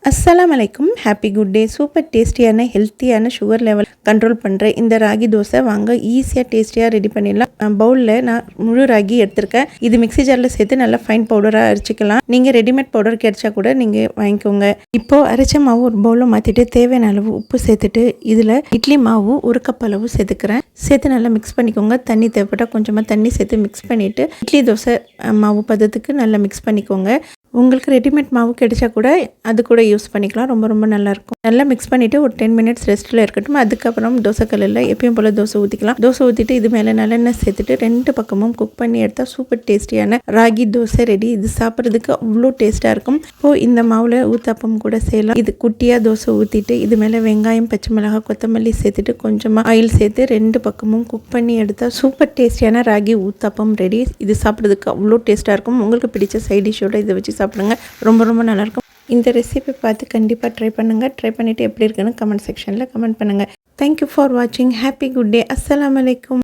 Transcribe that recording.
அஸ்ஸலாமு அலைக்கும். Happy good day. Super டேஸ்டியான ஹெல்த்தியான சுகர் லெவல் கண்ட்ரோல் பண்ணுற இந்த ராகி தோசை வாங்க ஈஸியாக டேஸ்டியாக ரெடி பண்ணிடலாம். பவுலில் நான் முழு ராகி எடுத்திருக்கேன். இது மிக்ஸி ஜாரில் சேர்த்து நல்லா ஃபைன் பவுடராக அரைச்சிக்கலாம். நீங்கள் ரெடிமேட் பவுடர் கிடைச்சா கூட நீங்கள் வாங்கிக்கோங்க. இப்போது அரைச்ச மாவு ஒரு பவுலில் மாற்றிட்டு தேவையான அளவு உப்பு சேர்த்துட்டு இதில் இட்லி மாவு 1 கப் அளவு சேர்த்துக்கிறேன். சேர்த்து நல்லா மிக்ஸ் பண்ணிக்கோங்க. தண்ணி தேவைப்பட்டால் கொஞ்சமாக தண்ணி சேர்த்து மிக்ஸ் பண்ணிவிட்டு இட்லி தோசை மாவு பதத்துக்கு நல்லா மிக்ஸ் பண்ணிக்கோங்க. உங்களுக்கு ரெடிமேட் மாவு கிடைச்சா கூட அது கூட யூஸ் பண்ணிக்கலாம். ரொம்ப நல்லாயிருக்கும். நல்லா மிக்ஸ் பண்ணிவிட்டு ஒரு 10 மினிட்ஸ் ரெஸ்ட்டில் இருக்கட்டும். அதுக்கப்புறம் தோசைக்கல்லில் எப்பயும் போல் தோசை ஊற்றிக்கலாம். தோசை ஊற்றிட்டு இது மேலே நல்லெண்ணெய் சேர்த்துட்டு 2 பக்கமும் குக் பண்ணி எடுத்தால் சூப்பர் டேஸ்டியான ராகி தோசை ரெடி. இது சாப்பிட்றதுக்கு அவ்வளோ டேஸ்ட்டாக இருக்கும். இப்போது இந்த மாவில் ஊத்தாப்பம் கூட செய்யலாம். இது குட்டியாக தோசை ஊற்றிட்டு இது மேலே வெங்காயம், பச்சை மிளகாய், கொத்தமல்லி சேர்த்துட்டு கொஞ்சமாக ஆயில் சேர்த்து 2 பக்கமும் குக் பண்ணி எடுத்தால் சூப்பர் டேஸ்டியான ராகி ஊத்தாப்பம் ரெடி. இது சாப்பிட்றதுக்கு அவ்வளோ டேஸ்ட்டாக இருக்கும். உங்களுக்கு பிடிச்ச சைட் டிஷ்ஷோட இதை வச்சு சாப்பிடுங்க. ரொம்ப நல்லாயிருக்கும். இந்த ரெசிபி பார்த்து கண்டிப்பாக ட்ரை பண்ணுங்கள். ட்ரை பண்ணிவிட்டு எப்படி இருக்குன்னு கமெண்ட் செக்ஷனில் கமெண்ட் பண்ணுங்கள். தேங்க்யூ ஃபார் வாட்சிங். Happy good day. அஸ்ஸலாமு அலைக்கும்.